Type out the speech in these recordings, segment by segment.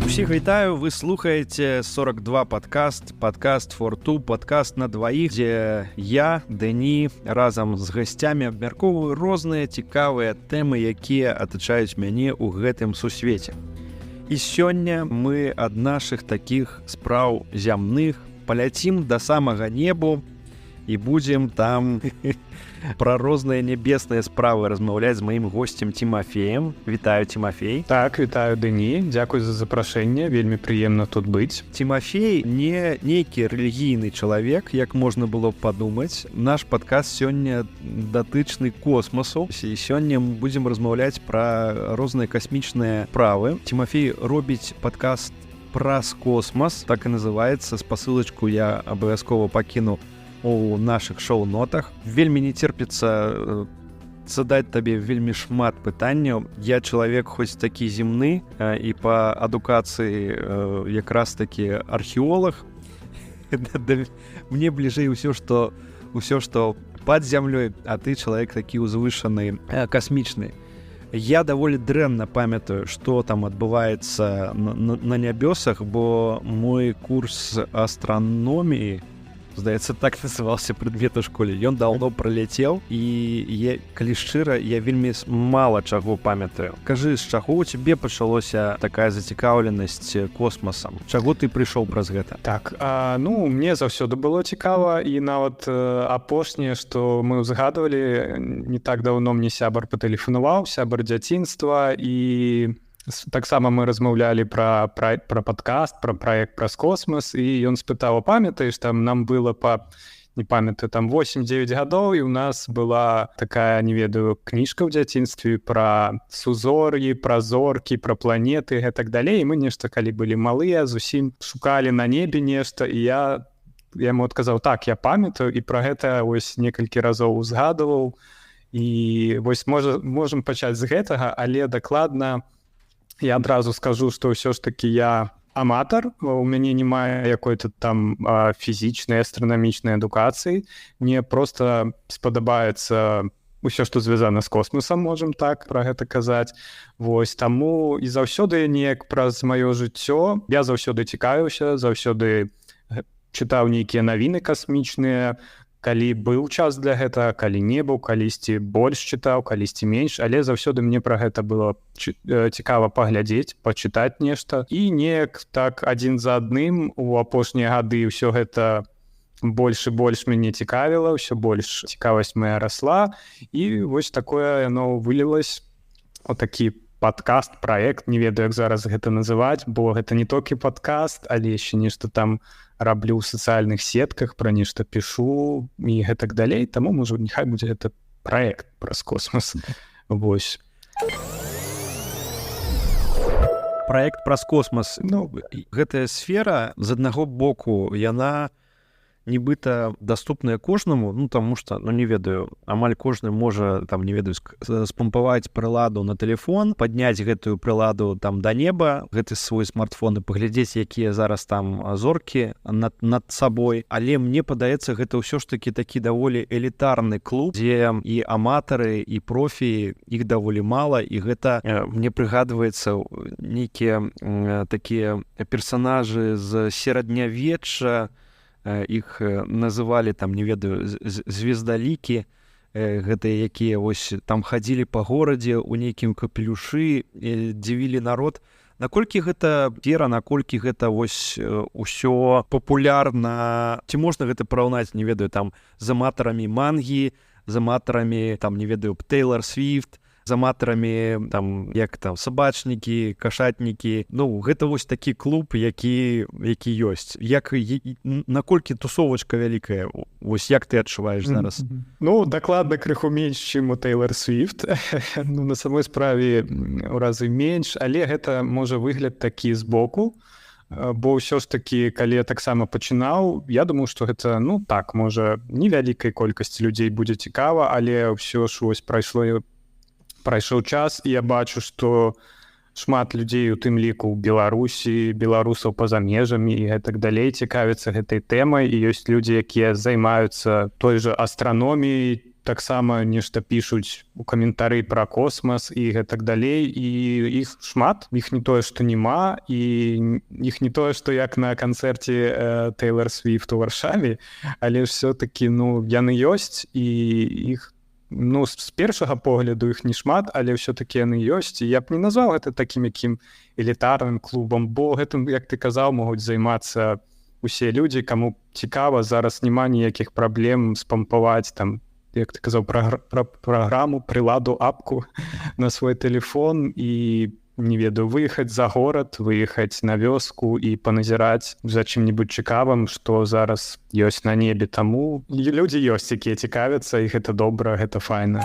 Усіх вітаю, вы слухаеце 42 падкаст for two, падкаст на дваіх, дзе я, Дэні, разам з гасцямі абмяркоўваю розныя цікавыя тэмы, якія атачаюць мяне ў гэтым сусвеце. І сёння мы ад нашых такіх спраў зямных паляцім да самага небу і будзем там пра розныя небесныя справы размаўляць з маім госцем Тимофеем. Вітаю, Тимофей. Так, вітаю, Дэні. Дзякуй за запрашэнне, вельмі прыемна тут быць. Тимофей не нейкі рэлігійны чалавек, як можна было б падумаць. Наш падкаст сёння датычны космосу. І сёння мы будзем размаўляць пра розныя касмічныя справы. Тимофей робіць падкаст праз космос, так і называецца. Спасылачку я абавязкова пакіну у наших шоу-нотах. Вельмі не терпіцца задаць табе вельмі шмат пытанняў. Я чалавек хоць такі земны і па адукацыі якраз такі археолог. Мне бліжэй усё, што пад зямлёй, а ты чалавек такі узвышаны, касмічны. Я даволі дрэнна памятаю, што там адбываецца на нябёсах, бо мой курс астраноміі, здаецца, так назывался предмет у школе. Ён даўно праляцеў, і калі шчыра, я вельмі мала чаго памятаю. Кажы, з чаго у цябе пачалося такая зацікаўленасць космасам? Чаго ты прыйшоў праз гэта? Так, мне заўсёды было цікава, і нават апошняе, што мы ўзгадвалі, не так даўно мне сябар патэлефанаваў, сябар дзяцінства, і таксама мы размаўлялі пра падкаст, пра праект праз космос, і ён спытаў: памятаеш, там нам было не памятаю, там 8-9 гадоў, і у нас была такая, не ведаю, кніжка ў дзяцінстве пра сузор'і, пра зоркі, пра планеты і гэтак далей. І мы нешта, калі былі малыя, зусім шукалі на небе нешта, і я яму адказаў: так, я памятаю, і пра гэта вось некалькі разоў узгадваў. І вось можам пачаць з гэтага, але дакладна я адразу скажу, што ўсё ж такі я аматар, у мяне няма якой-то там фізічнай, астранамічнай адукацыі. Мне проста спадабаецца ўсё, што звязана з космосам, можам так пра гэта казаць. Вось, таму і заўсёды неяк праз маё жыццё я заўсёды цікавіўся, заўсёды чытаў нейкія навіны касмічныя, калі быў час для гэта, калі не быў, калісьці больш чытаў, калісьці менш, але заўсёды мне пра гэта было цікава паглядзець, пачытаць нешта. І неяк так адзін за адным у апошнія гады ўсё гэта больш і больш мяне цікавіла, ўсё больш цікавасць моя расла, і вось такое яно вылілось у такі падкаст, праект, не ведаю, як зараз гэта называць, бо гэта не толькі падкаст, але яшчэ нешта там раблю ў сацыяльных сетках, пра нешта пішу і гэтак далей. Таму, можа, няхай будзе гэта праект праз космос. Вось. Праект праз космос. Гэтая сфера, з аднаго боку, яна нібыта даступная кожнаму, таму што, не ведаю, амаль кожны можа, там, не ведаю, спампаваць прыладу на тэлефон, падняць гэтую прыладу там да неба, гэты свой смартфон, і паглядзець, якія зараз там зоркі над сабой. Але мне падаецца, гэта ўсё ж такі такі даволі элітарны клуб, дзе і аматары, і профі, іх даволі мала, і гэта мне прыгадваецца нейкія такія персанажы з сераднявечча, іх называлі там, не ведаю, звездалікі, гэтыя, якія вось там хадзілі па горадзе ў нейкім капелюшы, дзівілі народ. Наколькі гэта вера, наколькі гэта вось усё папулярна? Ці можна гэта параўнаць, не ведаю, там з аматарамі мангі, з аматарамі, там, не ведаю, Тейлор Свіфт, з аматарамі, там, як там, сабачнікі, кашатнікі. Гэта вось такі клуб, які ёсць. Наколькі тусовачка вялікая? Вось як ты адчуваеш зараз? Дакладна крыху менш, чым у Тейлор Свіфт. На самой справе ў разы менш, але гэта можа выгляд такі збоку. Бо ўсё ж такі, калі я таксама пачынаў, я думаю, што гэта, так, можа, невялікай колькасці людзей будзе цікава, але ўсё ж вось прайшоў час, і я бачу, што шмат людзей, у тым ліку ў Беларусі, беларусаў па-за межамі і гэтак далей цікавяцца гэтай тэмай, і ёсць людзі, якія займаюцца той жа астраноміяй, таксама нешта пішуць у каментары пра космас і гэтак далей, і іх шмат, іх не тое што няма, і іх не тое што як на канцэрце Тейлор Свіфт у Варшаве, але ўсё-такі яны ёсць, і іх з першага погляду іх не шмат, але ўсё-такі яны ёсць, і я б не назваў гэта такім якім элітарным клубам, бо гэтым, як ты казаў, могуць займацца усе людзі, каму цікава, зараз няма ніякіх праблем спампаваць там, як ты казаў, праграму, прыладу, апку на свой тэлефон і, не ведаю, выехаць за горад, выехаць на вёску і паназіраць за чым-небудзь цікавым, што зараз ёсць на небе. Таму людзі ёсць, якія цікавяцца, і гэта добра, гэта файна.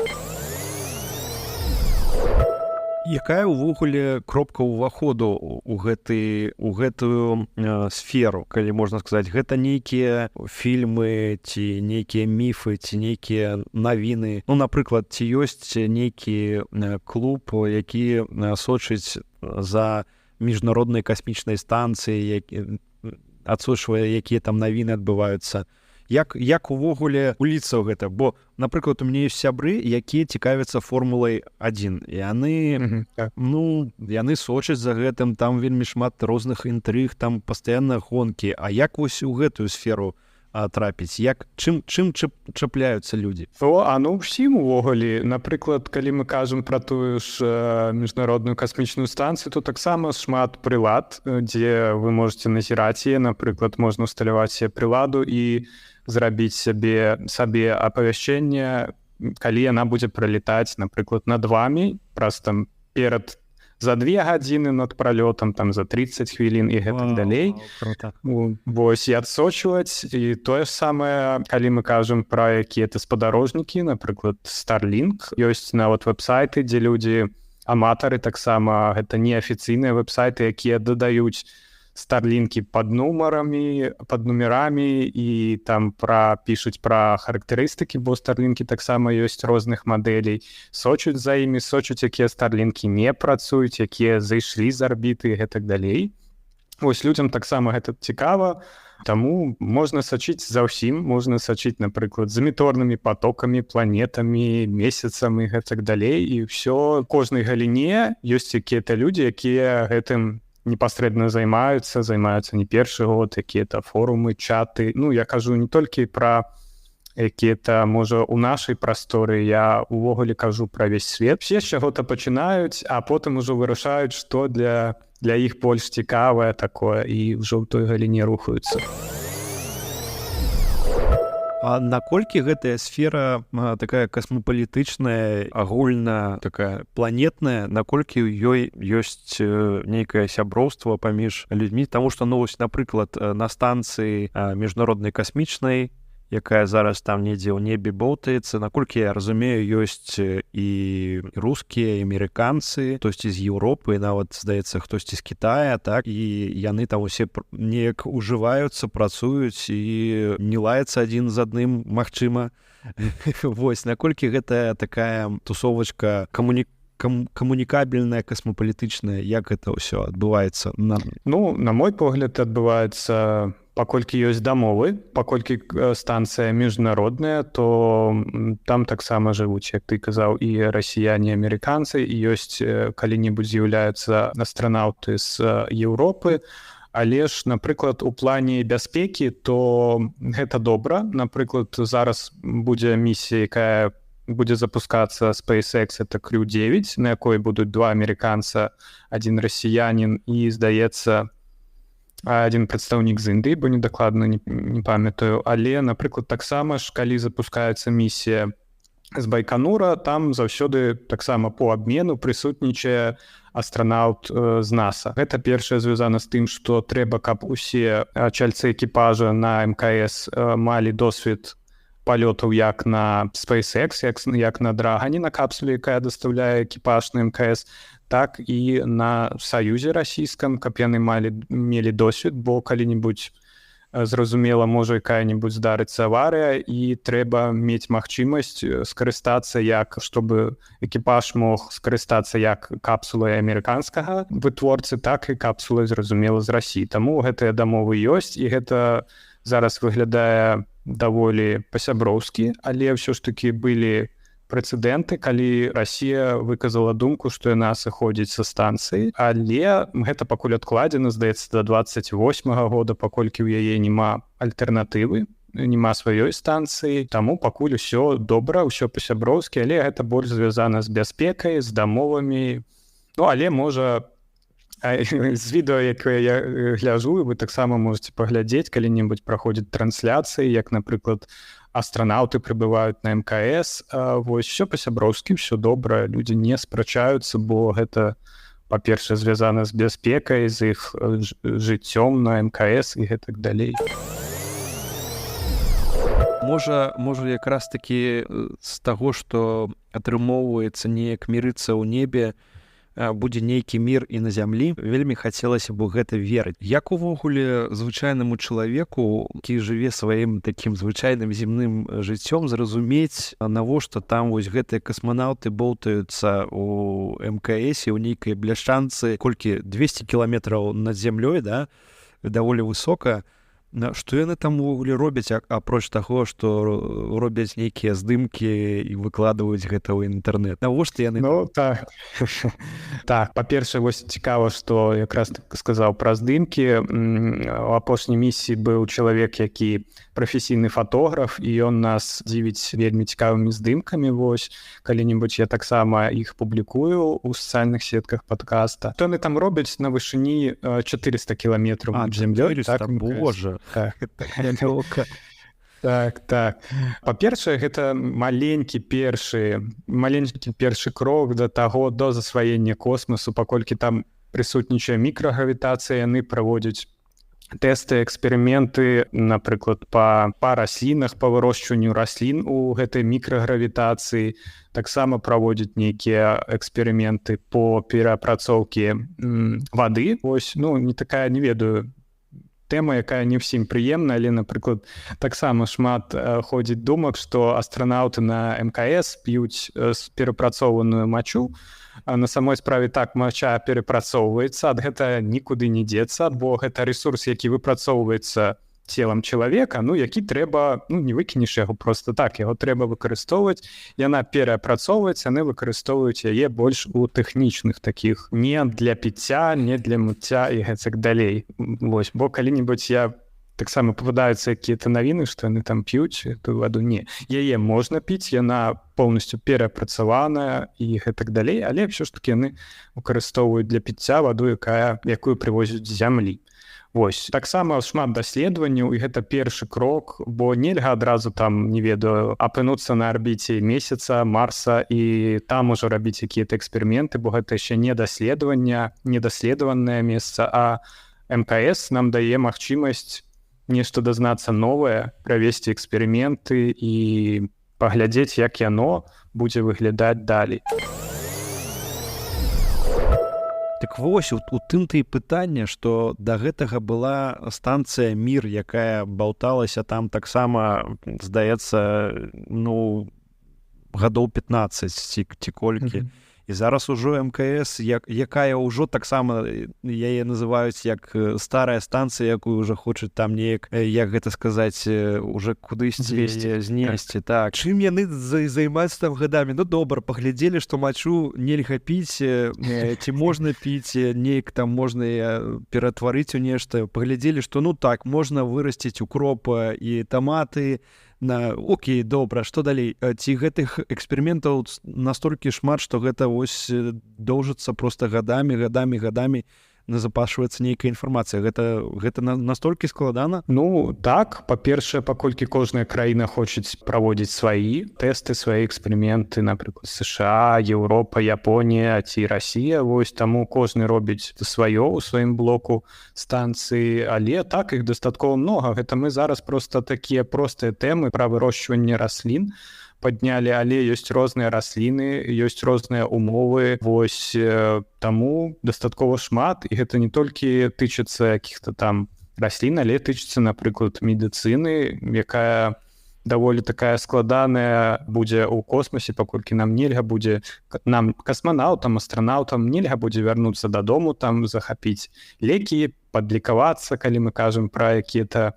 Якая ўвогуле кропка ўваходу у гэтую сферу, калі можна сказаць, гэта нейкія фільмы ці нейкія міфы ці нейкія навіны? Напрыклад, ці ёсць нейкі клуб, які сочыць за міжнароднай касмічнай станцыяй, адсочвае, якія там навіны адбываюцца? Як увогуле уліцца ў гэта? Бо, напрыклад, у мяне ёсць сябры, якія цікавяцца Формулай 1. І яны сочаць за гэтым, там вельмі шмат розных інтрыг, там пастаянна гонкі. А як вось у гэтую сферу трапіць? Чым чапляюцца людзі? Ўсім увогуле. Напрыклад, калі мы кажам пра тую ж міжнародную касмічную станцыю, то таксама шмат прылад, дзе вы можаце назіраць яе. Напрыклад, можна ўсталяваць себе прыладу і зрабіць сабе апавяшчэнне, калі яна будзе пралетаць, напрыклад, над вамі, праз там перад за 2 гадзіны над пралётам, там за 30 хвілін і гэтак далей. Вось, і адсочваць. І тое ж самае, калі мы кажам пра якія-то спадарожнікі, напрыклад, Starlink, ёсць нават вэб-сайты, дзе людзі, аматары таксама, гэта неафіцыйныя вэб-сайты, якія дадаюць Старлінкі пад нумерамі і там пішуць пра характарыстыкі, бо Старлінкі таксама ёсць розных мадэлей, сочуць за імі, сочуць, якія Старлінкі не працуюць, якія зайшлі з арбіты і гэтак далей. Вось людзям таксама гэта цікава, таму можна сачыць за ўсім, можна сачыць, напрыклад, за меторнымі потокамі, планетамі, месяцамі і гэтак далей, і ўсё, кожнай галіне ёсць якія-то людзі, якія гэтым непасрэдна займаюцца не першы год, якія-то форумы, чаты. Я кажу не толькі пра якія-то, можа, у нашай прасторы, я увогуле кажу пра весь свет. Все з чаго-то пачынаюць, а потым ужо вырашаюць, што для іх больш цікавае такое, і ўжо ў той галіне рухаюцца. А наколькі гэтая сфера такая касмапалітычная, агульна такая планетная, наколькі ў ёй ёсць нейкае сяброўства паміж людзьмі? Таму што, напрыклад, на станцыі міжнароднай касмічнай, якая зараз там недзе ў небе болтаецца, наколькі я разумею, ёсць і рускія, і амерыканцы, хтосьці з Еўропы, нават, здаецца, хтосьці з Кітая, так, і яны там усе неяк ужываюцца, працуюць і не лаяцца адзін з адным, магчыма. Вось, наколькі гэта такая тусовачка камунікабельная, касмапалітычная, як гэта ўсё адбываецца? На мой погляд, адбываецца паколькі ёсць дамовы, паколькі станцыя міжнародная, то там таксама жывуць, як ты казаў, і расіяне, і амерыканцы, і ёсць калі-небудзь з'яўляюцца астранаўты з Еўропы, але ж, напрыклад, у плане бяспекі, то гэта добра. Напрыклад, зараз будзе місія, якая будзе запускацца SpaceX, это Crew 9, на якой будуць 2 амерыканца, 1 расіянін і, здаецца, один прадстаўнік з Індыі, бо недакладна не памятаю, але, напрыклад, таксама ж, калі запускаецца місія з Байконура, там заўсёды таксама по абмену прысутнічае астранаўт з НАСА. Гэта першае звязана з тым, што трэба, каб усе чальцы экіпажа на МКС малі досвед палётаў як на SpaceX, як на Драгане, на капсуле, якая дастаўляе экіпаж на МКС, так і на Саюзе расійскам, каб яны мелі досвед, бо калі-небудзь, зразумела, можа якая-небудзь здарыцца аварыя, і трэба мець магчымасць скарыстацца, чтобы экіпаж мог скарыстацца як капсулай амерыканскага вытворцы, так і капсулай, зразумела, з Расіі. Таму гэтыя дамовы ёсць, і гэта зараз выглядае даволі па-сяброўскі, але ўсё ж такі былі прэцэдэнты, калі Расія выказала думку, што яна сыходзіць са станцыі, але гэта пакуль адкладзена, здаецца, да 28-го года, паколькі ў яе няма альтэрнатывы, няма сваёй станцыі, таму пакуль усё добра, ўсё па-сяброўскі, але гэта больш звязана з бяспекай, з дамовамі. Ну, але можа з відэо, якое я гляджу, вы таксама можете паглядзець, калі-небудзь праходзіць трансляцыі, як, напрыклад, астранаўты прыбываюць на МКС. Вось, все па-сяброўскі, все добра, людзі не спрачаюцца, бо гэта, па-першае, звязана з бяспекай, з іх жыццём на МКС і гэтак далей. Можа якраз такі з таго, што атрымоўваецца неяк мірыцца ў небе, будзе нейкі мір і на зямлі, вельмі хацелася б гэта верыць. Як увогуле звычайнаму чалавеку, які жыве сваім такім звычайным земным жыццём, зразумець, навошта там вось гэтыя касманаўты болтаюцца ў МКС, у нейкай бляшчанцы, колькі 200 кіламетраў над зямлёй, да, даволі высока. Што яны там увогуле робяць, апроч таго, што робяць нейкія здымкі і выкладваюць гэта ў інтэрнэт? Навошта яны? Ну, так. Так, па-першае, вось цікава, што якраз так сказаў пра здымкі. У апошняй місіі быў чалавек, які прафесійны фатограф, і ён нас дзівіць вельмі цікавымі здымкамі. Вось, калі-небудзь я таксама іх публікую ў сацыяльных сетках падкаста. То яны там робяць на вышыні 400 кіламетраў над зямлёй. Так, боже. Так. Так. Па-першае, гэта маленькі першы крок да таго, до засваення космасу, паколькі там прысутнічае мікрагравітацыя, яны праводзяць тэсты, эксперыменты, напрыклад, па раслінах, па вырошчванню раслін у гэтай мікрагравітацыі, таксама праводзяць нейкія эксперыменты по перапрацоўкі вады. Вось, ну, не ведаю, тэма, якая не ўсім прыемна, але, напрыклад, таксама шмат ходзіць думак, што астранаўты на МКС п'юць перапрацоўваную мачу. На самой справе так, мача перапрацоўваецца, ад гэта нікуды не дзецца, бо гэта рэсурс, які выпрацоўваецца целам чалавека, ну, які трэба, ну, не выкінеш яго просто так, яго трэба выкарыстоўваць, яна перапрацоўваецца, яны выкарыстоўваюць яе больш у тэхнічных такіх, не для піцця, не для мыцця і гэтак далей. Вось, бо калі-небудзь я таксама пападаюцца якія-то навіны, што яны там п'юць эту ваду. Не, яе можна піць, яна поўнасцю перапрацаваная і гэтак далей, але ўсё ж такі яны выкарыстоўваюць для піцця ваду, якую прывозяць з зямлі. Вось, таксама шмат даследаванняў, і гэта першы крок, бо нельга адразу там, не ведаю, апынуцца на арбіце месяца, Марса, і там ужо рабіць якія-то эксперыменты, бо гэта яшчэ не даследаванне, недаследаванае месца, а МКС нам дае магчымасць нешта дазнацца новае, правесці эксперыменты і паглядзець, як яно будзе выглядаць далей. Так вось, у тым-то і пытанне, што да гэтага была станцыя «Мір», якая балталася там таксама, здаецца, ну, гадоў 15 ці колькі. І зараз ужо МКС, якая ўжо таксама, яе называюць як старая станцыя, якую ўжо хочуць там неяк, як гэта сказаць, уже кудысьці знесці. Так. Чым яны займаюцца там гадамі? Ну, добра, паглядзелі, што мачу нельга піць, ці можна піць, неяк там можна ператварыць у нешта. Паглядзелі, што ну так, можна вырасціць укроп і таматы, окей, добра, што далей? Ці гэтых эксперыментаў настолькі шмат, што гэта вось доўжыцца проста гадамі, назапашваецца нейкая інфармацыя. Гэта настолькі складана? Ну, так. Па-першае, паколькі кожная краіна хочуць праводзіць свае тэсты, свае эксперыменты, напрыклад, США, Еўропа, Японія ці Расія. Вось, таму кожны робіць сваё ў сваім блоку станцыі, але так, іх дастаткова многа. Гэта мы зараз проста такія простыя тэмы пра вырошчванне раслін паднялі, але ёсць розныя расліны, ёсць розныя умовы, вось, таму дастаткова шмат, і гэта не толькі тычыцца якіх-то там раслін, але тычыцца, напрыклад, медыцыны, якая даволі такая складаная будзе ў космосе, паколькі нам нельга будзе, нам касманаўтам, астранаўтам нельга будзе вярнуцца дадому, там захапіць лекі, падлікавацца, калі мы кажам пра якія-то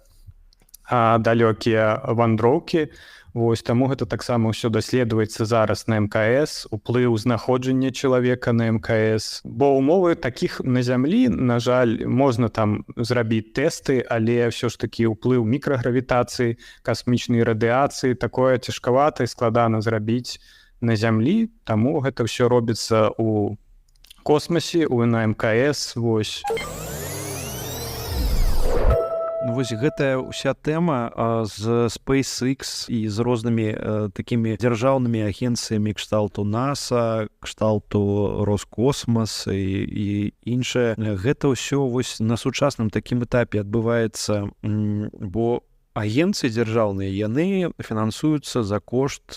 далёкія вандроўкі. Вось таму гэта таксама ўсё даследуецца зараз на МКС, уплыў знаходжання чалавека на МКС. Бо умовы такіх на зямлі, на жаль, можна там зрабіць тэсты, але ўсё ж такі ўплыў мікрагравітацыі, касмічнай радыяцыі, такое цяжкавата і складана зрабіць на зямлі, таму гэта ўсё робіцца ў космосе, на МКС, вось. Вось гэтая ўся тэма з SpaceX і з рознымі такімі дзяржаўнымі агенцыямі кшталту NASA, кшталту Роскосмас і іншае. Гэта ўсё вось на сучасным такім этапе адбываецца, бо агенцыі дзяржаўныя, яны фінансуюцца за кошт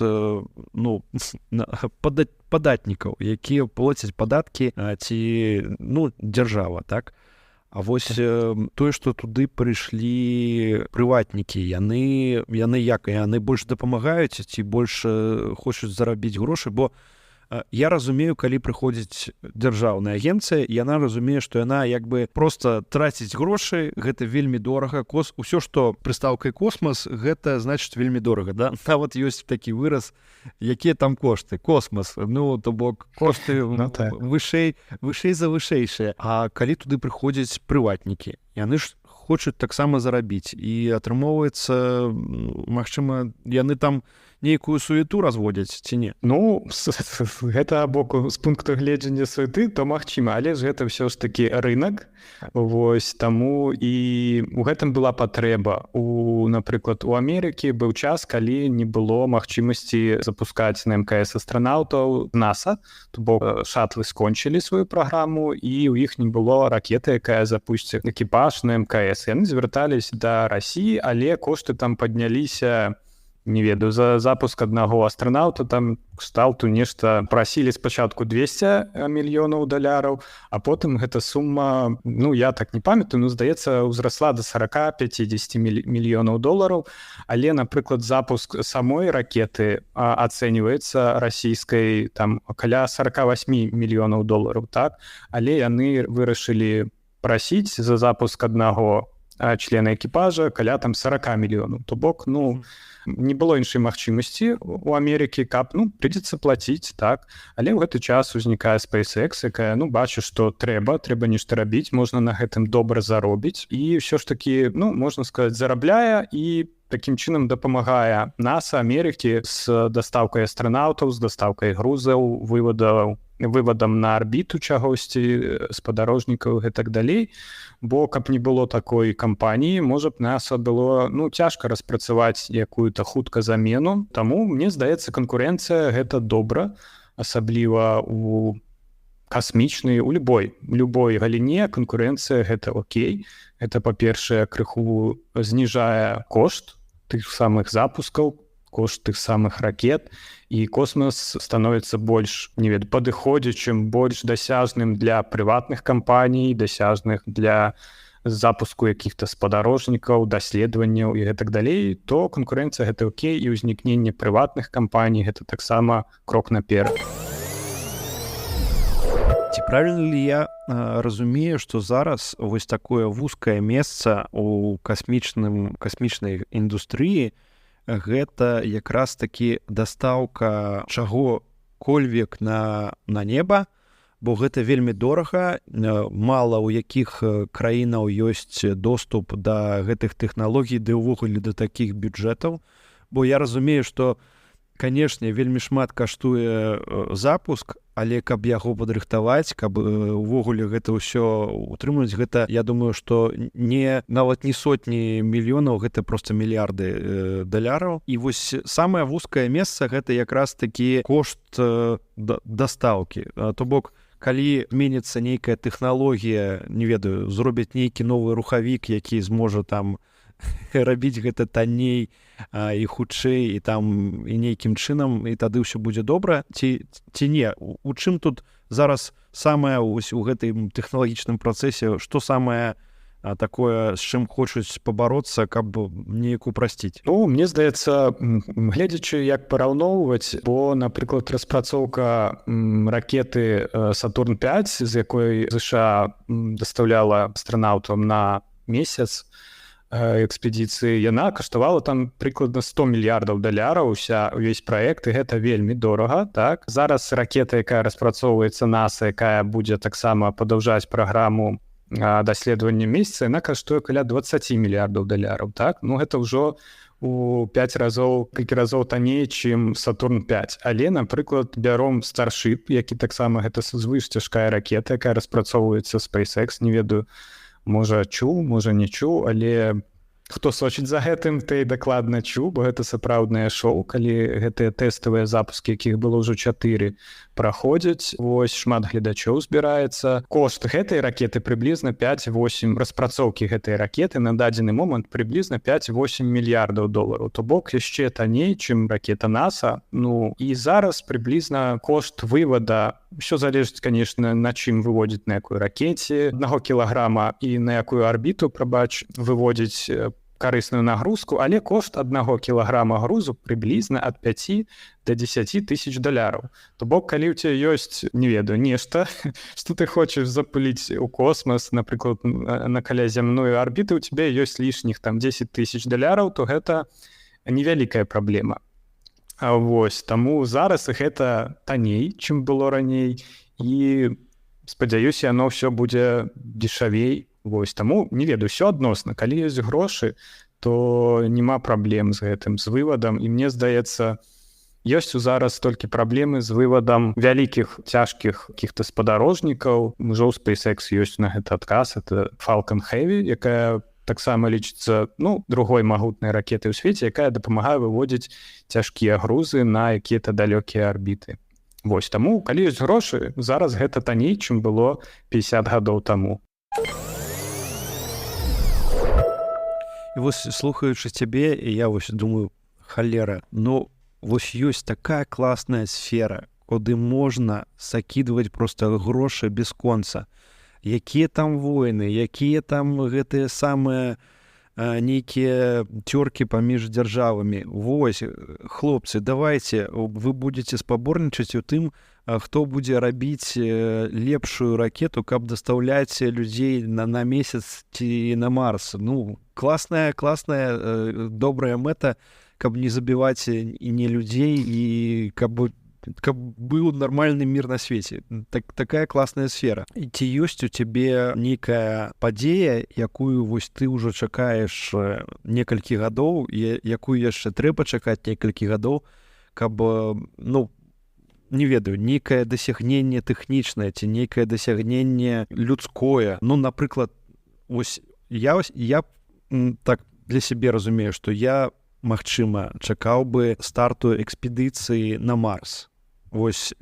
падатнікаў, якія плацяць падаткі ці дзяржава, так? А вось тое, што туды прыйшлі прыватнікі, яны больш дапамагаюць ці больш хочуць зарабіць грошы, бо я разумею, калі прыходзіць дзяржаўная агенцыя, яна разумее, што яна як бы проста траціць грошы, гэта вельмі дорага. Усё, што прыстаўкай космас, гэта значыць вельмі дорага, да? Нават ёсць такі выраз, якія там кошты. Космас, то бок кошты вышэй за вышэйшыя. А калі туды прыходзяць прыватнікі, яны ж хочуць таксама зарабіць. І атрымоўваецца, магчыма, яны там нейкую суету разводзяць ці не? Гэта боку з пункту гледжання суеты, то магчыма, але ж гэта ўсё ж такі рынак. Вось таму і у гэтым была патрэба. Напрыклад, у Амерыкі быў час, калі не было магчымасці запускаць на МКС астранаўтаў NASA, то бок шатлы скончылі сваю праграму і ў іх не было ракеты, якая запусціць экіпаж на МКС. Яны звяртались да Расіі, але кошты там падняліся, не ведаю, за запуск аднаго астранаўта там кшталту нешта прасілі спачатку $200 мільёнаў, а потым гэта сума, я так не памятаю, здаецца, ўзрасла до 40-50 мільёнаў долараў, але, напрыклад, запуск самой ракеты ацэньваецца расійскай там каля 48 мільёнаў долараў, так? Але яны вырашылі прасіць за запуск аднаго члена экіпажа каля там 40 мільёнаў. То бок, не было іншай магчымасці у Амерыкі, каб, прыйдзецца плаціць, так? Але ў гэты час узнікае SpaceX, якая, бачу, што трэба нешта рабіць, можна на гэтым добра заробіць. І ўсё ж такі, можна сказаць, зарабляе і такім чынам дапамагае NASA, Амерыкі з дастаўкай астранаўтаў, з дастаўкай грузаў, вывадам на арбіту чагосьці, спадарожнікаў і так далей. Бо каб не было такой кампаніі, можа б NASA было, цяжка распрацаваць якую-то хутка замену. Таму, мне здаецца, канкурэнцыя гэта добра, асабліва у касмічнай, у любой галіне канкурэнцыя гэта окей. Гэта, па-першае, крыху зніжае кошт тых самых запускаў, кошт тых самых ракет, і космос становіцца больш, падыходзячым, больш дасяжным для прыватных кампаній, дасяжных для запуску якіх-то спадарожнікаў, даследаванняў і гэтак далей, то канкурэнцыя гэта окей, і ўзнікненне прыватных кампаній гэта таксама крок наперад. Ці правильно ли я разумею, што зараз вось такое вузкае месца ў касмічнай індустрыі гэта якраз такі дастаўка чаго-кольвек на неба, бо гэта вельмі дорага, мала ў якіх краінаў ёсць доступ да гэтых тэхналогій, ды ўвогуле да такіх бюджэтаў, бо я разумею, што, канешне, вельмі шмат каштуе запуск, але каб яго падрыхтаваць, каб увогуле гэта ўсё утрымаць, гэта, я думаю, што нават не сотні мільёнаў, гэта проста мільярды даляраў. І вось самае вузкае месца гэта якраз такі кошт дастаўкі. То бок, калі зменіцца нейкая тэхналогія, не ведаю, зробяць нейкі новы рухавік, які зможа там рабіць гэта танней і хутчэй, і нейкім чынам, і тады ўсё будзе добра, ці не? У чым тут зараз самае у гэтым тэхналагічным працэсе, што самае такое, з чым хочуць пабароцца, каб неяк упрасціць? Мне здаецца, гледзячы, як параўноўваць, бо, напрыклад, распрацоўка ракеты Сатурн-5, з якой ЗША дастаўляла астранаўтам на месяц, экспедыцыі, яна каштавала там прыкладна 100 мільярдаў даляраў увесь праект, і гэта вельмі дорага. Так, зараз ракета, якая распрацоўваецца NASA, якая будзе таксама падаўжаць праграму даследавання месяца, яна каштуе каля 20 мільярдаў даляраў. Так, ну гэта ўжо у 5 разоў, колькі разоў танней, чым Сатурн 5. Але, напрыклад, бяром Starship, які таксама гэта звыш цяжкая ракета, якая распрацоўваецца SpaceX, не ведаю, можа чуў, можа не чуў, але хто сочыць за гэтым, ты дакладна чуў, бо гэта сапраўднае шоу, калі гэтыя тэставыя запускі, якіх было ўжо 4, праходзяць, вось шмат гледачоў збіраецца. Кошт гэтай ракеты прыблізна 5-8, распрацоўкі гэтай ракеты на дадзены момант прыблізна 5-8 мільярдаў долараў. То бок яшчэ танней, чым ракета NASA. Ну, і зараз прыблізна кошт вывада, ўсё залежыць, конечно, на чым выводзіць, на якой ракеце, 1 кілаграма і на якую арбіту, выводзіць карысную нагрузку, але кошт 1 кілаграма грузу прыблізна ад 5 до 10 тысяч даляраў. То бок, калі ў цябе ёсць, не ведаю, нешта, што ты хочаш запыліць у космас, напрыклад, на каля зямной арбіты, у цябе ёсць лішніх там 10 тысяч даляраў, то гэта невялікая праблема. А вось, таму зараз гэта танней, чым было раней, і спадзяюся, яно ўсё будзе дешавей. Вось, таму, не ведаю, ўсё адносна. Калі ёсць грошы, то няма праблем з гэтым, з вывадам. І мне здаецца, ёсць зараз толькі праблемы з вывадам вялікіх, цяжкіх каких-то спадарожнікаў. Ужо ў SpaceX ёсць на гэта адказ. Это Falcon Heavy, якая таксама лічыцца, ну, другой магутнай ракетай у свеце, якая дапамагае выводзіць цяжкія грузы на якія-то далёкія арбіты. Вось, таму, калі ёсць грошы, зараз гэта танней, чым было 50 гадоў таму. І вось, слухаючы цябе, я вось думаю, халера, ну, вось ёсць такая класная сфера, куды можна закідваць проста грошы без конца. Якія там войны, якія там гэтыя самыя нейкія цёркі паміж дзяржавамі. Вось, хлопцы, давайте, вы будзеце спаборнічаць у тым, хто будзе рабіць лепшую ракету, каб дастаўляць людзей на месяц ці на Марс. Ну, класная, добрая мэта, каб не забіваць і не людзей, і каб быў нармальны мір на свеце. Такая класная сфера. І ці ёсць у цябе нейкая падзея, якую вось ты ўжо чакаеш некалькі гадоў, якую яшчэ трэба чакаць некалькі гадоў, каб, ну, не ведаю, нейкае дасягненне тэхнічнае ці нейкае дасягненне людское. Ну, напрыклад, вось я так для сябе разумею, што я, магчыма, чакаў бы старту экспедыцыі на Марс. Вось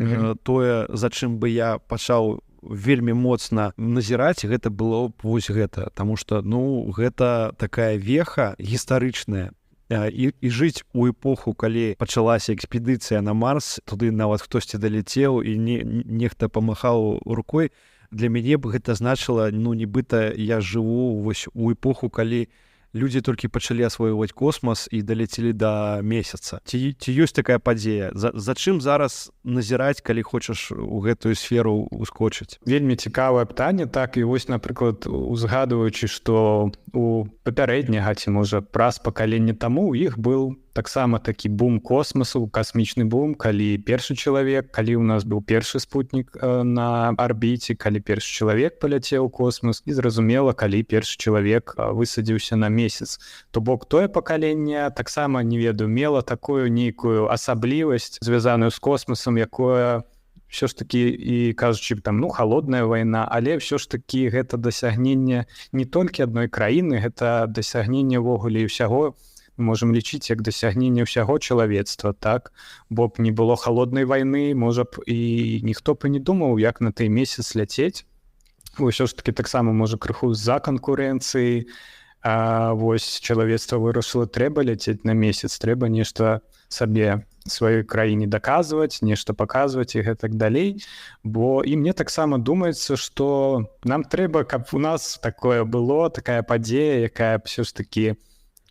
тое, за чым бы я пачаў вельмі моцна назіраць, гэта было б вось гэта. Таму што, ну, гэта такая веха гістарычная. І жыць у эпоху, калі пачалася экспедыцыя на Марс, туды нават хтосьці даляцеў і нехта памахаў рукой, для мяне б гэта значыла, ну, нібыта я жыву вось у эпоху, калі людзі толькі пачалі асвойваць космас і даляцелі да месяца. Ці ёсць такая падзея? За чым зараз назіраць, калі хочаш у гэтую сферу ускочыць? Вельмі цікавае пытанне. Так, і вось, напрыклад, узгадваючы, што у папярэдняга, ці, можа, праз пакаленне таму, у іх быў таксама такі бум космасу, касмічны бум, калі першы чалавек, калі ў нас быў першы спутнік на арбіце, калі першы чалавек паляцеў у космас, і, зразумела, калі першы чалавек высадзіўся на месяц. То бок тое пакаленне таксама, не ведаю, мела такую нейкую асаблівасць, звязаную з космасам, якое ўсё ж такі, і кажучы, там, ну, халодная вайна, але ўсё ж такі гэта дасягненне не толькі адной краіны, гэта дасягненне ўвогуле ўсяго, можам лічыць як дасягненне ўсяго чалавецтва, так? Бо б не было халоднай вайны, можа б і ніхто б не думаў, як на той месяц ляцець. Усё ж такі таксама, можа, крыху з-за канкурэнцыі. Вось чалавецтва вырашыла, трэба ляцець на месяц, трэба нешта сабе сваёй краіне даказваць, нешта паказваць і гэтак далей. Бо і мне таксама думаецца, што нам трэба, каб у нас такое было, такая падзея, якая ўсё ж такі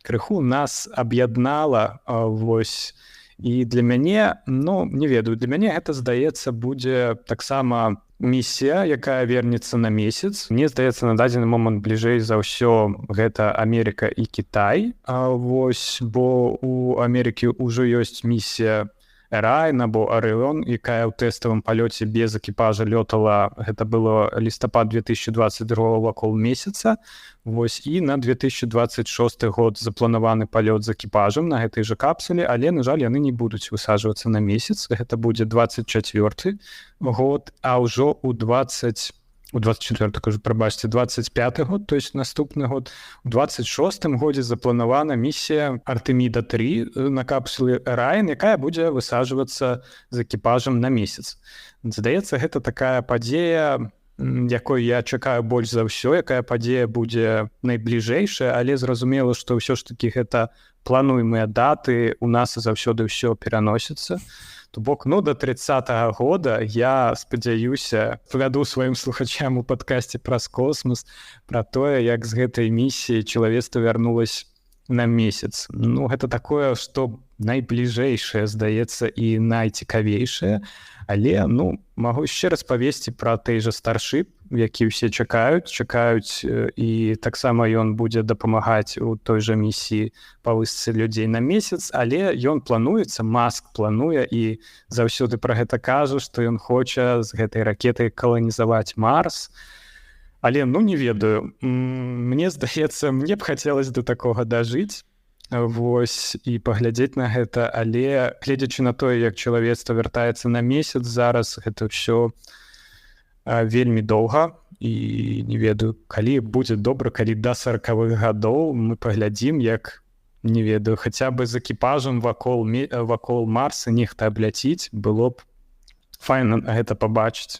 крыху нас аб'яднала. Вось. І для мяне, ну, не ведаю, для мяне гэта, здаецца, будзе таксама місія, якая вернецца на месяц. Мне здаецца, на дадзены момант бліжэй за ўсё гэта Амерыка і Кітай. Бо у Амерыкі ўжо ёсць місія Эрайн або Орион, якая ў тэставым палёце без экіпажа лётала, гэта было лістапад 2022 вакол месяца. І на 2026 год запланаваны палёт з экіпажам на гэтай жа капсуле, але, на жаль, яны не будуць высаджвацца на месяц. Гэта будзе 24 год, а ўжо ў 25 год, то есть наступны год. У 26-м годзе запланавана місія Артеміда-3 на капсуле Эрайн, якая будзе высаджвацца з экіпажам на месяц. Здаецца, гэта такая падзея, якой я чакаю больш за ўсё, якая падзея будзе найбліжэйшая, але зразумела, што ўсё ж такі гэта плануемыя даты, у нас заўсёды ўсё пераносіцца. То бок, до 30-го года я спадзяюся, павяду сваім слухачам у падкасці праз космас пра тое, як з гэтай місіі чалавецтва вярнулася на месяц. Гэта такое, што найбліжэйшае, здаецца, і найцікавейшае. Але, магу яшчэ раз павесці пра той жа Starship, які ўсе чакаюць, і таксама ён будзе дапамагаць у той жа місіі павысцы людзей на месяц, але ён плануецца, Маск плануе і заўсёды пра гэта кажа, што ён хоча з гэтай ракетай каланізаваць Марс. Але, не ведаю, мне здаецца, мне б хацелася да такога дажыць, і паглядзець на гэта, але гледзячы на тое, як чалавецтва вяртаецца на месяц зараз, гэта ўсё вельмі доўга, і не ведаю, калі будзе добра, калі да 40-х гадоў мы паглядзім, як, не ведаю, хаця бы з экіпажам вакол Марса нехта абляціць, было б файна гэта пабачыць.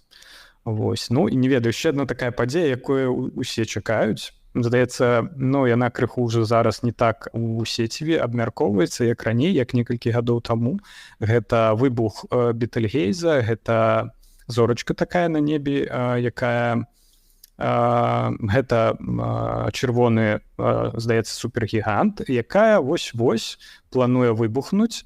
І не ведаю, яшчэ адна такая падзея, якую усе чакаюць. Здаецца, яна крыху ўжо зараз не так у сеціве абмяркоўваецца, як раней, як некалькі гадоў таму. Гэта выбух Бетельгейза, гэта зорачка такая на небе, якая гэта чырвоны, здаецца, супергігант, якая вось-вось плануе выбухнуць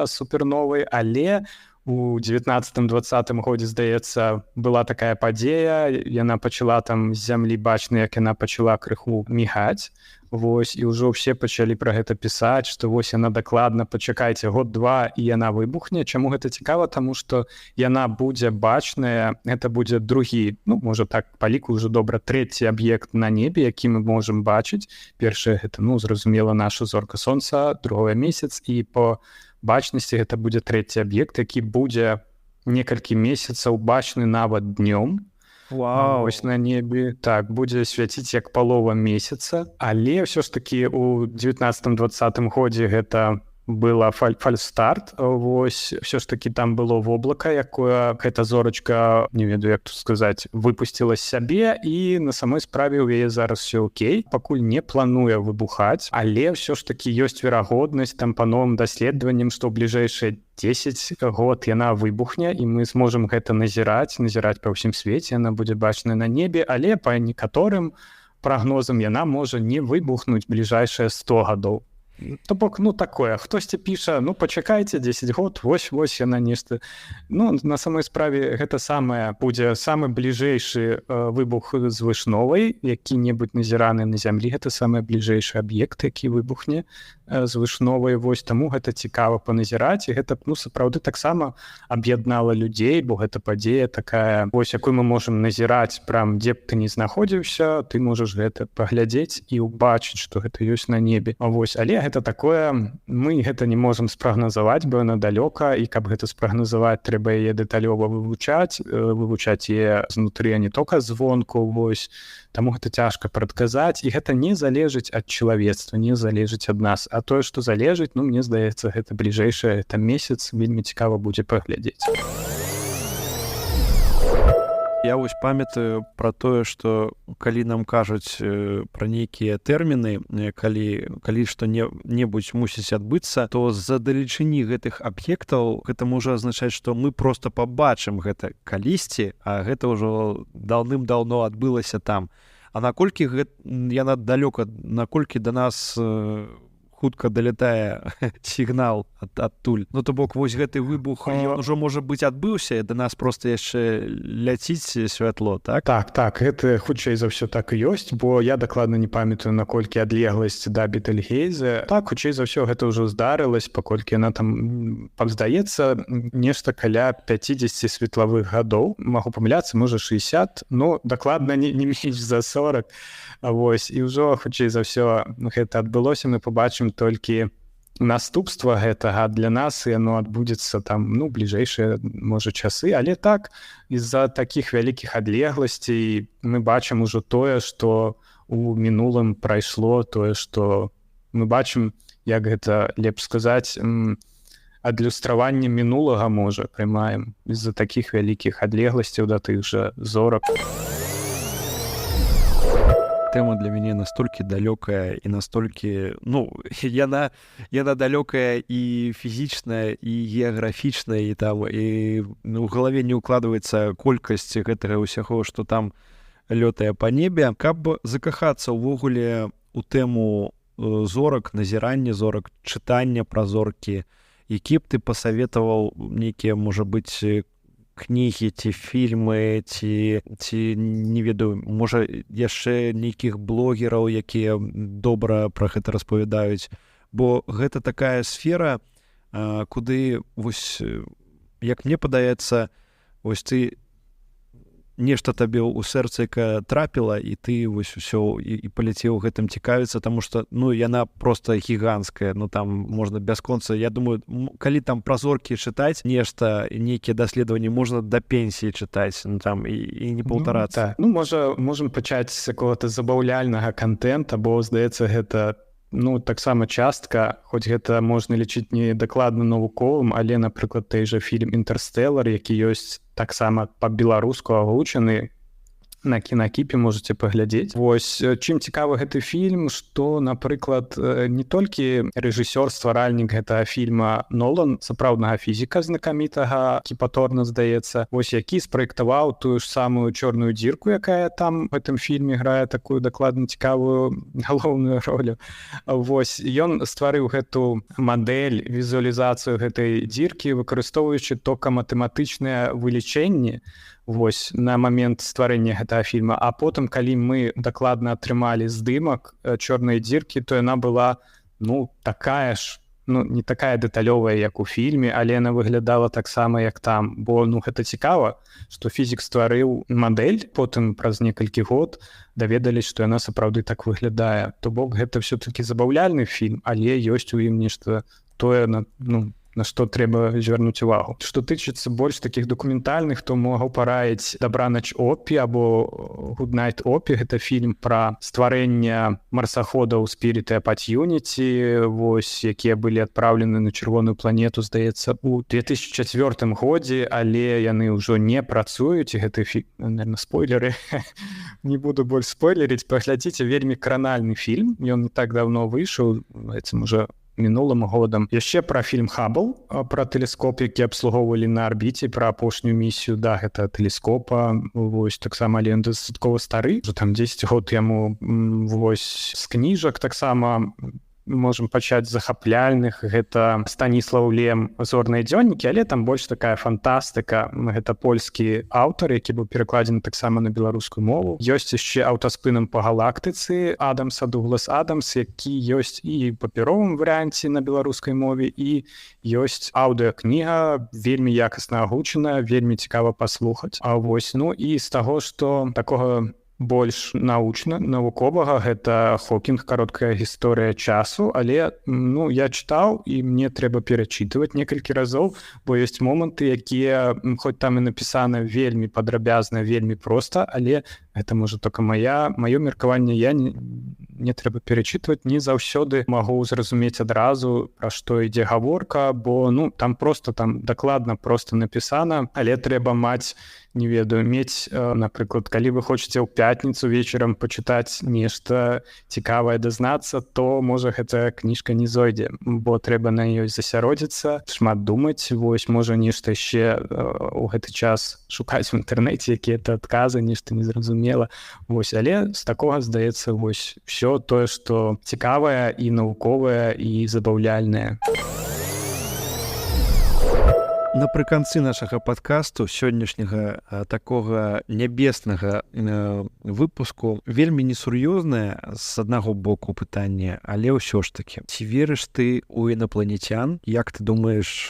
суперновай, але у 19-20 годзе, здаецца, была такая падзея, яна пачала там з зямлі бачна, як яна пачала крыху мігаць, і ўжо ўсе пачалі пра гэта пісаць, што яна дакладна, пачакайце, год-два, і яна выбухне. Чаму гэта цікава? Таму што яна будзе бачная, гэта будзе другі, можа так, па ліку ўжо добра, трэці аб'ект на небе, які мы можам бачыць. Першае, гэта, зразумела, наша зорка Сонца, другое месяц, і по бачнасці гэта будзе трэці аб'ект, які будзе некалькі месяцаў бачны нават днём. Вось на небе. Так, будзе свяціць як палова месяца. Але ўсё ж такі у 19-20 годзе гэта была фальстарт. Ўсё ж такі там было воблака, якое гэта зорачка, не ведаю, як тут сказаць, выпусціла з сябе, і на самой справе ў яе зараз все окей. Пакуль не плануе выбухаць, але ўсё ж такі ёсць верагоднасць там па новым даследаванням, што ў бліжэйшыя 10 год яна выбухне, і мы зможам гэта назіраць па ўсім свеце, яна будзе бачная на небе, але па некаторым прагнозам яна можа не выбухнуць бліжэйшыя 100 гадоў. То бок, такое. Хтосьці піша, пачакайце, 10 год, вось яна нешта. На самой справе гэта будзе самы бліжэйшы выбух звышновай, які-небудзь назіраны на зямлі, гэта самы бліжэйшы аб'ект, які выбухне звышновай. Таму гэта цікава паназіраць, і гэта, сапраўды, таксама аб'яднала людзей, бо гэта падзея такая, якую мы можам назіраць, прям, дзе б ты не знаходзіўся, ты можаш гэта паглядзець і ўбачыць, што гэта ёсць на небе. Але гэта такое, мы гэта не можам спрагназаваць, бо яна далёка, і каб гэта спрагназаваць, трэба яе дэталёва вывучаць яе знутры, а не тока звонку, таму гэта цяжка прадказаць, і гэта не залежыць ад чалавецтва, не залежыць ад нас, а тое, што залежыць, мне здаецца, гэта бліжэйшае, это месяц, вельмі цікава будзе паглядзець. Я памятаю пра тое, што калі нам кажуць пра нейкія тэрміны, калі што-небудзь мусіць адбыцца, то з-за далечыні гэтых аб'ектаў гэта можа азначаць, што мы проста пабачым гэта калісьці, а гэта ўжо даўным-даўно адбылася там. А наколькі яна далёка, наколькі да нас хутка далятае сігнал адтуль. Ну то бок вось гэты выбух ўжо можа быць адбыўся, да нас просто яшчэ ляціць святло, так? Так, гэта хутчэй за ўсё так і ёсць, бо я дакладна не памятаю, наколькі адлегласць да Бетельгейзе. Так, хутчэй за ўсё гэта ўжо здарылась, паколькі яна там, здаецца, нешта каля 50 светлавых гадоў. Магу памыляцца, можа 60, но дакладна не менш за 40. Вось, і ўжо, хутчэй за ўсё, гэта адбылося, мы побачым толькі наступства гэтага для нас, і яно адбудзецца там, бліжэйшыя, можа, часы. Але так, з-за такіх вялікіх адлегласцей мы бачым ужо тое, што у мінулым прайшло, тое, што мы бачым, як гэта лепш сказаць, адлюстраванне мінулага, можа, прымаем з-за такіх вялікіх адлегласцяў да тых жа зорак. Тэма для мяне настолькі далёкая і настолькі, яна далёкая і фізічная, і геаграфічная, і там, і ў галаве не ўкладваецца колькасць гэтага ўсяго, што там лётае па небе. Каб закахацца ўвогуле у тэму зорак, назірання зорак, чытання пра зоркі, які б ты пасаветаваў нейкія, можа быць, кнігі ці фільмы, ці не ведаю, можа яшчэ нейкіх блогераў, якія добра пра гэта распавядаюць, бо гэта такая сфера, куды вось, як мне падаецца, вось ты нешта табе ў сэрцайка трапіла, і ты вось усё і паляцеў гэтым цікавіцца, таму што яна проста гіганцкая, там можна бясконца. Я думаю, калі там пра зоркі чытаць нешта, нейкія даследаванні, можна да пенсіі чытаць, там і не паўтарацца. Можам пачаць з какого-то забаўляльнага контента, бо здаецца гэта таксама частка, хоць гэта можна лічыць не дакладна навуковым, але, напрыклад, той жа фільм «Інтэрстэлар», які ёсць таксама па-беларуску агучаны, на Кінакіпе можаце паглядзець. Вось, чым цікавы гэты фільм, што, напрыклад, не толькі рэжысёр, стваральнік гэтага фільма Нолан, сапраўднага фізіка знакамітага, Кіпаторна, здаецца, вось, які спраектаваў тую ж самую чорную дзірку, якая там в гэтым фільме грае такую дакладна цікавую галоўную ролю. Вось, ён стварыў гэту мадэль, візуалізацыю гэтай дзіркі, выкарыстоўваючы токаматэматычныя вылічэнні, вось, на момент стварэння гэтага фільма. А потым, калі мы дакладна атрымалі здымак чорнай дзіркі, то яна была, такая ж, не такая дэталёвая, як у фільме, але яна выглядала таксама, як там. Бо, гэта цікава, што фізік стварыў мадэль, потым праз некалькі год даведались, што яна сапраўды так выглядае. То бок, гэта ўсё-такі забаўляльны фільм, але ёсць у ім нешта тое, на што трэба звярнуць увагу. Што тычыцца больш такіх дакументальных, то могу параіць «Добранач Опі» або «Good Night Опі». Гэта фільм пра стварэнне марсаходаў Spirit і Opportunity, вось, якія былі адпраўлены на чырвоную планету, здаецца, у 2004 годзе, але яны ўжо не працуюць, і гэты фільм, наверное, спойлеры, не буду больш спойлеріць, паглядзіце, вельмі кранальны фільм, ён не так давно выйшаў, гэтым уже мінулым годам. Яшчэ пра фільм «Хаббл», пра тэлескоп, які абслугоўвалі на арбіце, пра апошнюю місію да гэтага тэлескопа. Вось, таксама, але ён дастаткова стары, уже там 10 год яму. Вось, з кніжак таксама можам пачаць з захапляльных. Гэта Станіслаў Лем «Зорныя дзённікі», але там больш такая фантастыка. Гэта польскі аўтар, які быў перакладзены таксама на беларускую мову. Ёсць яшчэ «Аўтаспынам па галактыцы» Адамса, Дуглас Адамс, які ёсць і ў папяровым варыянце на беларускай мове, і ёсць аўдыакніга, вельмі якасна агучаная, вельмі цікава паслухаць. А вось, і з таго, што такога больш навуковага, гэта Хокінг, кароткая гісторыя часу, але я чытаў, і мне трэба перачытваць некалькі разоў, бо ёсць моманты, якія, хоць там і напісана вельмі падрабязна, вельмі проста, але гэта, можа, толькі маё меркаванне, я не трэба перачытваць, не заўсёды магу зразумець адразу, пра што ідзе гаворка, бо там дакладна проста напісана, але трэба маць, не ведаю, мець, напрыклад, калі вы хочаце ў пятніцу вечарам пачытаць нешта цікавае, дазнацца, то, можа, гэтая кніжка не зойдзе, бо трэба на ёй засяродзіцца, шмат думаць, вось, можа, нешта яшчэ ў гэты час шукаць у інтэрнэце, якія-то адказы, нешта незразумелае. зразумела. Вось, але з такога, здаецца, вось все тое, што цікавае і навуковае і забаўляльнае. Напрыканцы нашага падкасту сённяшняга такога нябеснага выпуску вельмі несур'ёзнае з аднаго боку пытанне, але ўсё ж такі. Ці верыш ты ў інапланецян? Як ты думаеш,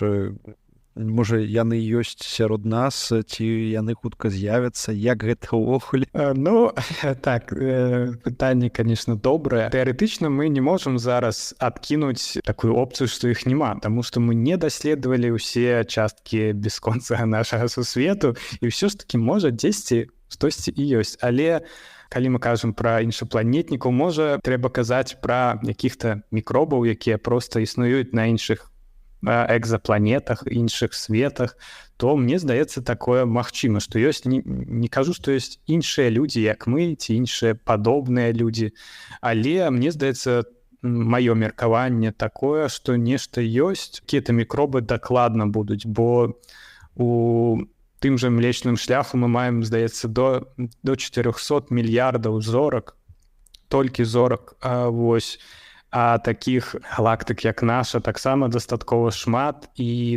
можа, яны ёсць сярод нас, ці яны хутка з'явяцца? Як гэта ўвогуле? Ну, так, пытанне, конечно, добрае. Тэарэтычна мы не можам зараз адкінуць такую опцыю, што іх няма, таму што мы не даследавалі ўсе часткі бясконцага нашага сусвету, і ўсё ж такі, можа, дзесьці штосьці і ёсць. Але калі мы кажам пра іншапланетнікаў, можа, трэба казаць пра якіх-то мікробаў, якія проста існуюць на іншых экзапланетах, іншых светах, то мне здаецца такое магчыма, што ёсць, не кажу, што ёсць іншыя людзі, як мы, ці іншыя падобныя людзі, але мне здаецца, маё меркаванне такое, што нешта ёсць, какія-то мікробы дакладна будуць, бо у тым жа млечным шляху мы маем, здаецца, до 400 мільярдаў зорак, толькі зорак, вось. А такіх галактык, як наша, таксама дастаткова шмат. І,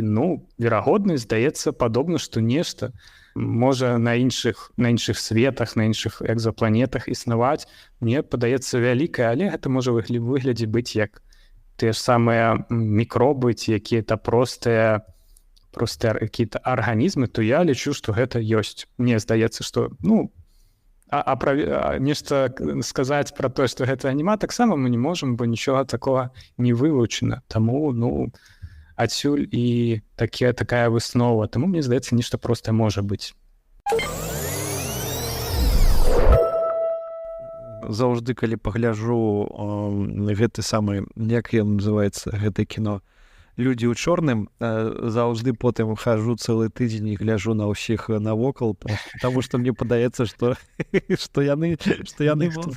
верагоднасць, здаецца, падобна, што нешта можа на іншых светах, на іншых экзапланетах існаваць. Мне падаецца вялікая, але гэта можа выглядзе быць як тыя ж самыя мікробы, ці якія-то простыя какие-то арганізмы, то я лічу, што гэта ёсць. Мне здаецца, што, нешта сказаць пра тое, што гэта няма, таксама мы не можам, бо нічога такога не вывучана. Таму, адсюль і такая выснова. Таму, мне здаецца, нешта проста можа быць. Заўжды, калі пагляджу гэты самы, як ён называецца, гэта кіно, «Людзі ў чорным», заўжды потым хожу цэлы тыдзень і гляджу на ўсіх навокал, таму што мне падаецца, што яны ўжо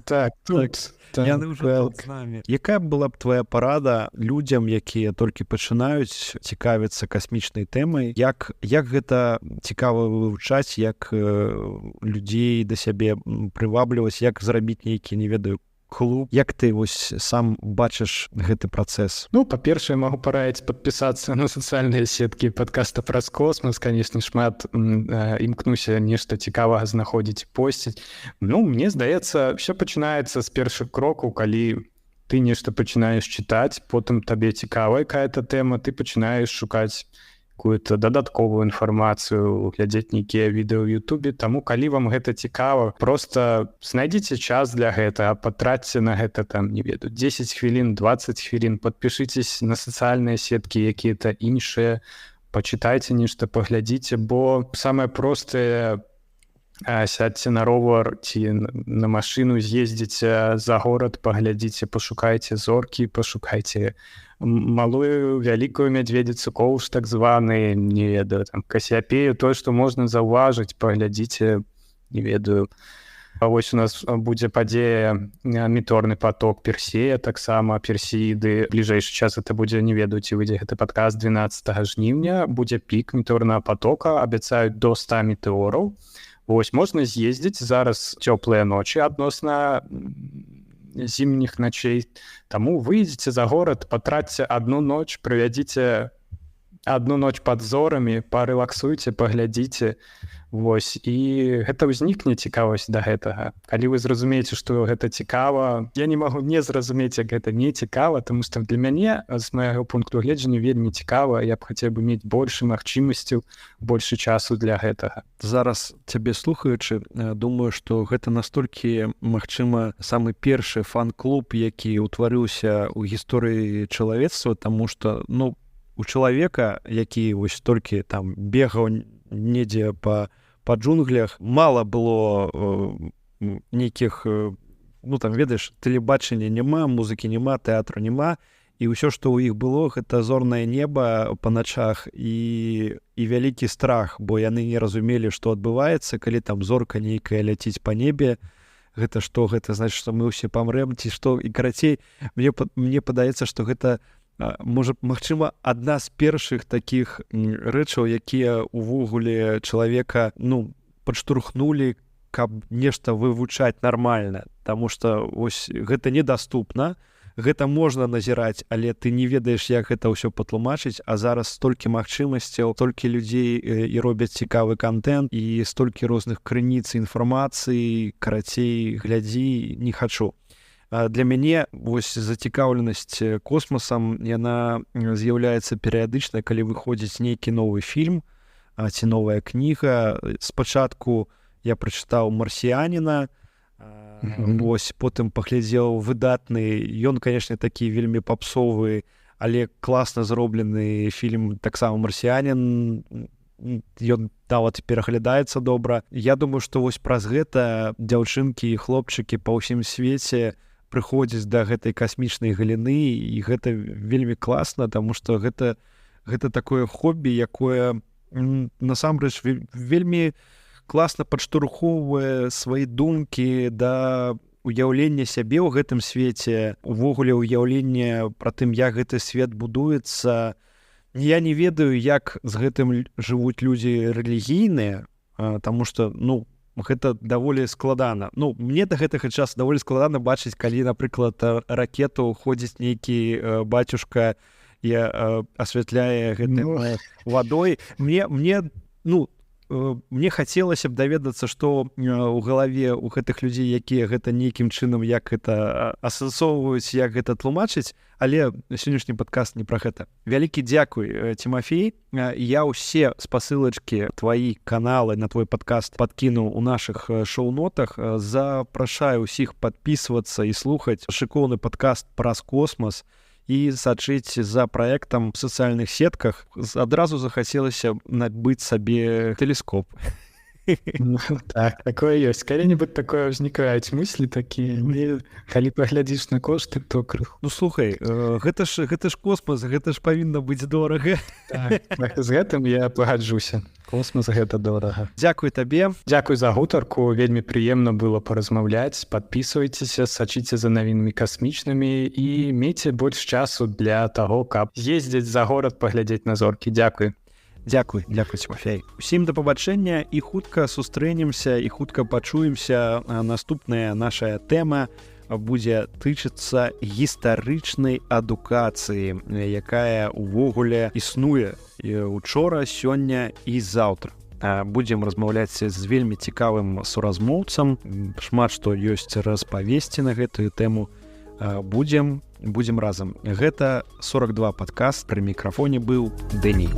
з намі. Якая была б твоя парада людзям, якія толькі пачынаюць цікавіцца касмічнай тэмай? Як гэта цікава вывучаць, як людзей да сябе прывабліваць, як зрабіць нейкі, не ведаю, клуб? Як ты вось сам бачыш гэты працэс? Па-першае, магу параіць падпісацца на сацыяльныя сеткі падкаста «Праз космас». Канешне, шмат імкнуся нешта цікавага знаходзіць, посціць. Мне здаецца, ўсё пачынаецца з першых крокаў, калі ты нешта пачынаеш чытаць, потым табе цікава якая-то тэма, ты пачынаеш шукаць какую-то дадатковую інфармацыю, глядзець нейкія відэо ў Ютубе. Таму, калі вам гэта цікава, проста знайдзіце час для гэтага, патраце на гэта, не ведаю, 10 хвілін, 20 хвілін, падпішыцесь на сацыяльныя сеткі, якія-то іншыя, пачытайце нешта, паглядзіце, бо самае простае, сядьце на ровар ці на машыну, з'ездзіце за горад, паглядзіце, пашукайце зоркі, пашукайце малую, вялікую мядзведзіцу, коўш так званы, не ведаю, Касіяпею, тое, што можна заўважыць, паглядзіце, не ведаю. Вось у нас будзе падзея меторны поток Персея, таксама Персеіды. Бліжэйшы час это будзе, не ведаю, ці выйдзе гэты падкаст 12 жніўня, будзе пік меторнага потока, абяцаюць до 100 метэораў. Вось, можна з'ездзіць, зараз цёплыя ночы адносна зімніх начей. Таму выйдзеце за горад, патраце одну ноч, правядзіце одну ноч пад зорамі, парэлаксуйце, паглядзіце. Вось, і гэта ўзнікне цікавасць да гэтага. Калі вы зразумееце, што гэта цікава, я не магу не зразумець, як гэта не цікава, таму што для мяне, з майго пункту гледжання, вельмі цікава, я б хацеў бы мець больше магчымасцяў, больше часу для гэтага. Зараз цябе слухаючы, думаю, што гэта настолькі, магчыма, самы першы фан-клуб, які ўтварыўся ў гісторыі чалавецтва, таму што, у чалавека, які вось толькі там бегаў недзе па джунглях, мала было нейкіх, ведаеш, тэлебачання няма, музыкі няма, тэатру няма, і ўсё, што ў іх было, гэта зорнае неба па начах і вялікі страх, бо яны не разумелі, што адбываецца, калі там зорка нейкая ляціць па небе, гэта што, гэта значыць, што мы ўсе памрэм, ці што, і карацей, мне падаецца, што гэта можа, магчыма, адна з першых такіх рэчаў, якія ўвогуле чалавека, падштурхнулі каб нешта вывучаць нармальна, таму што вось гэта недаступна, гэта можна назіраць, але ты не ведаеш, як гэта ўсё патлумачыць, а зараз столькі магчымасцяў, столькі людзей і робяць цікавы контент і столькі розных крыніц інфармацыі, карацей, глядзі, не хачу. Для мяне вось зацікаўленасць космасам, яна з'яўляецца перыядычнай, калі выходзіць нейкі новы фільм ці новая кніга. Спачатку я прачытаў «Марсіяніна», вось, потым паглядзеў выдатны, ён, канешне, такі вельмі папсовы, але класна зроблены фільм таксама «Марсіянін», ён нават пераглядаецца добра. Я думаю, што вось праз гэта дзяўчынкі і хлопчыкі па ўсім свеце прыходзяць да гэтай касмічнай галіны, і гэта вельмі класна, таму што гэта такое хобі, якое насамрэч вельмі класна падштурхоўвае свае думкі да уяўлення сябе ў гэтым свеце, увогуле ўяўлення пра тым, як гэты свет будуецца. Я не ведаю, як з гэтым жывуць людзі рэлігійныя, таму што, гэта даволі складана. Мне да гэтага часу даволі складана бачыць, калі, напрыклад, ракету ходзіць нейкі бацюшка і асвятляе гэтай вадой. Мне хацелася б даведацца, што ў галаве у гэтых людзей, якія гэта нейкім чынам, як гэта асэнсоўваюць, як гэта тлумачыць, але сённяшні падкаст не пра гэта. Вялікі дзякуй, Тимофей. Я ўсе спасылачкі, твои каналы на твой падкаст падкінуў у нашых шоу-нотах. Запрашаю ўсіх падпісвацца і слухаць шыкоўны падкаст праз космас і сачыць за праектам в сацыяльных сетках. Адразу захацелася набыць сабе тэлескоп. Так, такое ёсць. Калі-небудзь такое ўзнікаюць мыслі такія. Калі паглядзіш на кошты, то крыху. Слухай, гэта ж космас, гэта ж павінна быць дорага. Так, з гэтым я пагаджуся. Космас гэта дорага. Дзякуй табе. Дзякуй за гутарку. Вельмі прыемна было паразмаўляць. Падпісвайцеся, сачыце за навінамі касмічнымі і мейце больш часу для таго, каб ездзіць за горад паглядзець на зоркі. Дзякуй. Дзякуй, Тимофей. Усім да пабачэння і хутка сустрэнемся і хутка пачуемся. Наступная наша тэма будзе тычыцца гістарычнай адукацыі, якая ўвогуле існуе учора, сёння і заўтра. Будзем размаўляць з вельмі цікавым суразмоўцам. Шмат што ёсць распавесці на гэтую тэму. Будзем разам. Гэта 42 падкаст. Пры мікрафоне быў Дэні.